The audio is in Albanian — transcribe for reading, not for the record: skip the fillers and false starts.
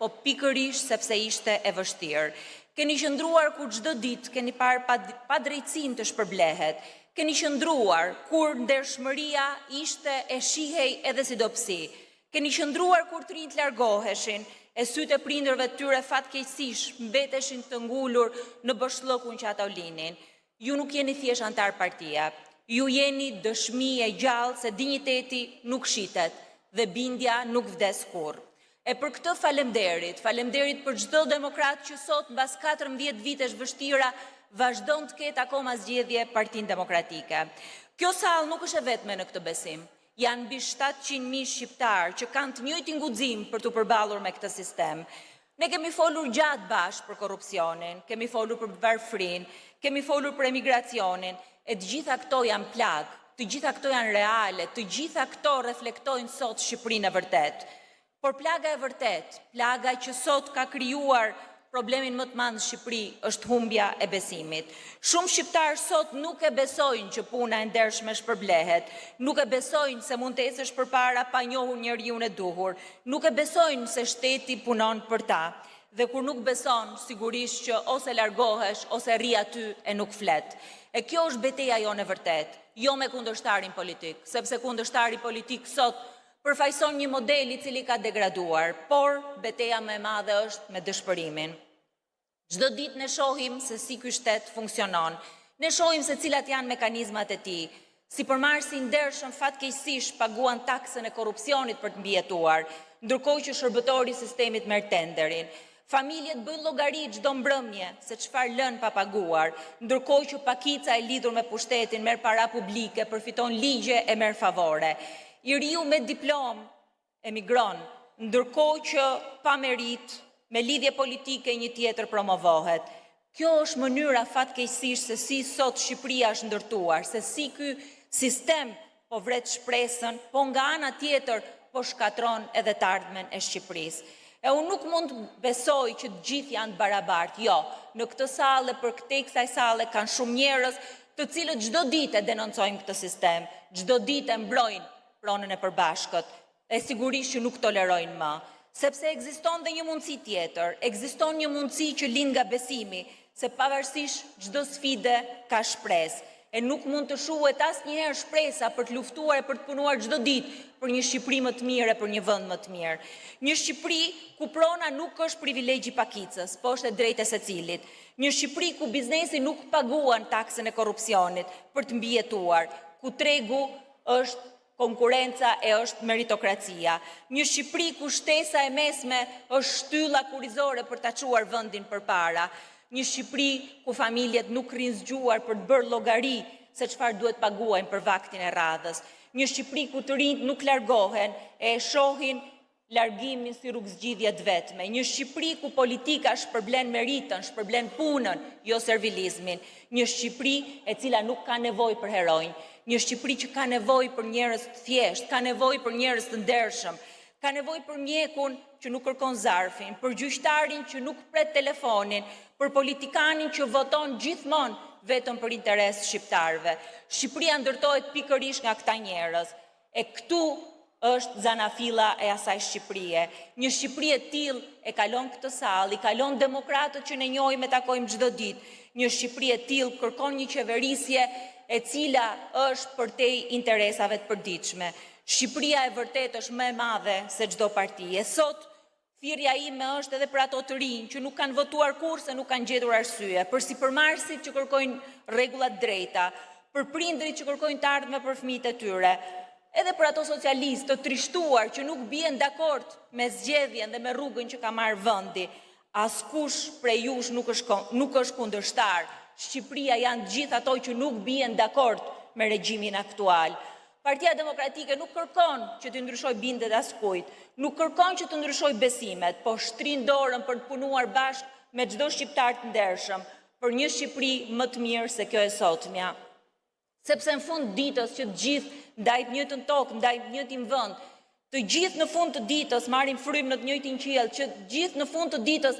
po pikërisht sepse ishte e vështirë. Keni qëndruar kur çdo ditë keni parë pa drejtësinë të shpërblehet. Keni qëndruar kur ndershmëria ishte e shihej edhe sidopsi. Keni qëndruar kur të rinjt largoheshin, e sytë e prindërve të tyre fatkeqësisht mbeteshin të ngulur në bashllëkun që ata u linin. Ju nuk jeni thjesht antar partia, ju jeni dëshmi e gjallë se dinjiteti nuk shitet dhe bindja nuk vdes kurrë. E për këtë falemderit për çdo demokrat që sot mbas 14 vitesh vështira vazhdon të ketë akoma zgjedhje Partinë Demokratike. Kjo sallë nuk është e vetme në këtë besim. Janë mbi 700.000 shqiptarë që kanë të njëjtin guxim për të përballur me këtë sistem. Ne kemi folur gjatë bashkë për korrupsionin, kemi folur për varfrinë, kemi folur për emigracionin, e të gjitha këto janë plagë, të gjitha këto janë reale, të gjitha këto reflektojnë sot Shqipërinë e vërtet. Por plaga e vërtet, plaga që sot ka krijuar problemin më të madh në Shqipëri është humbja e besimit. Shumë shqiptarë sot nuk e besojnë që puna e ndershme shpërblehet, nuk e besojnë se mund të ecësh përpara pa njohur njeriu e duhur, nuk e besojnë se shteti punon për ta. Dhe kur nuk beson, sigurisht që ose largohesh ose rri aty e nuk flet. E kjo është betejë jonë e vërtet, jo me kundërshtarin politik, sepse kundërshtari politik sot përfaqëson një model i cili ka degraduar, por betejë më e madhe është me dëshpërimin. Çdo ditë ne shohim se si ky shtet funksionon. Ne shohim se cilat janë mekanizmat e tij. Si përmarrësi i ndershëm fatkeqësisht paguan taksën e korrupsionit për të mbijetuar, ndërkohë që shërbëtori i sistemit merr tenderin. Familjet bëjnë llogari çdo mbrëmje se çfarë lën pa paguar, ndërkohë që pakica e lidhur me pushtetin merr para publike, përfiton ligje e merr favore. I riu me diplomë emigron, ndërkohë që pa merit, me lidhje politike një tjetër promovohet. Kjo është mënyra fatkeqësisht se si sot Shqipëria është ndërtuar, se si ky sistem po vret shpresën, po nga ana tjetër po shkatron edhe të ardhmen e Shqipërisë. E unë nuk mund të besoj që të gjithë janë barabartë, jo. Në këtë sallë, për këtej kësaj sallë kanë shumë njerëz të cilët çdo ditë denoncojnë këtë sistem, çdo ditë mbrojnë pronën e përbashkët, e sigurisht që nuk tolerojnë më, sepse ekziston dhe një mundësi tjetër, ekziston një mundësi që lind nga besimi, se pavarësisht çdo sfide ka shpresë, e nuk mund të shuhet asnjëherë shpresa për të luftuar e për të punuar çdo ditë për një Shqipëri më të mirë e për një vend më të mirë. Një Shqipëri ku prona nuk është privilegji i pakicës, po është e drejtë e secilit. Një Shqipëri ku biznesi nuk paguan taksën e korrupsionit për të mbijetuar, ku tregu është konkurenca e është meritokracia. Një Shqipëri ku shtesa e mesme është shtylla kurrizore për ta çuar vendin përpara. Një Shqipëri ku familjet nuk rrinë zgjuar për të bërë llogari se çfarë duhet paguajnë për vaktin e radhës. Një Shqipëri ku të rinjt nuk largohen e shohin largimin si rrugëzgjidhje të vetme. Një Shqipëri ku politika shpërblen meritën, shpërblen punën, jo servilizmin. Një Shqipëri e cila nuk ka nevojë për heronj. Një Shqipëri që ka nevojë për njerëz të thjeshtë, ka nevojë për njerëz të ndershëm, ka nevojë për mjekun që nuk kërkon zarfin, për gjyqtarin që nuk pret telefonin, për politikanin që voton gjithmonë vetëm për interes shqiptarëve. Shqipëria ndërtohet pikërisht nga këta njerëz. E këtu është zanafilla e asaj Shqipërie. Një Shqipëri e tillë e kalon këtë sallë, i kalon demokratët që ne njohim e takojmë çdo ditë. Një Shqipëri e tillë kërkon një qeverisje e cila është përtej interesave të përditshme. Shqipëria e vërtet është më e madhe se çdo parti. E sot thirrja ime është edhe për ato të rinj që nuk kanë votuar kurrë se nuk kanë gjetur arsye, për sipërmarrësit që kërkojnë rregulla të drejta, për prindërit që kërkojnë të ardhmë për fëmijët e tyre, edhe për ato socialistë të trishtuar që nuk bien dakord me zgjedhjen dhe me rrugën që ka marrë vendi. Askush prej jush nuk është kundërshtar. Shqipëria janë gjithë ato që nuk bien dakord me regjimin aktual. Partia Demokratike nuk kërkon që të ndryshoj bindet askujt, nuk kërkon që të ndryshoj besimet, po shtrin dorën për të punuar bashkë me çdo shqiptar të ndershëm për një Shqipëri më të mirë se kjo e sotmja. Sepse në fund ditës që të gjithë ndajt njëjtën tokë, ndajt njëjtin vend, të gjithë në fund të ditës marrin frymë në të njëjtin qiell, që të gjithë në fund të ditës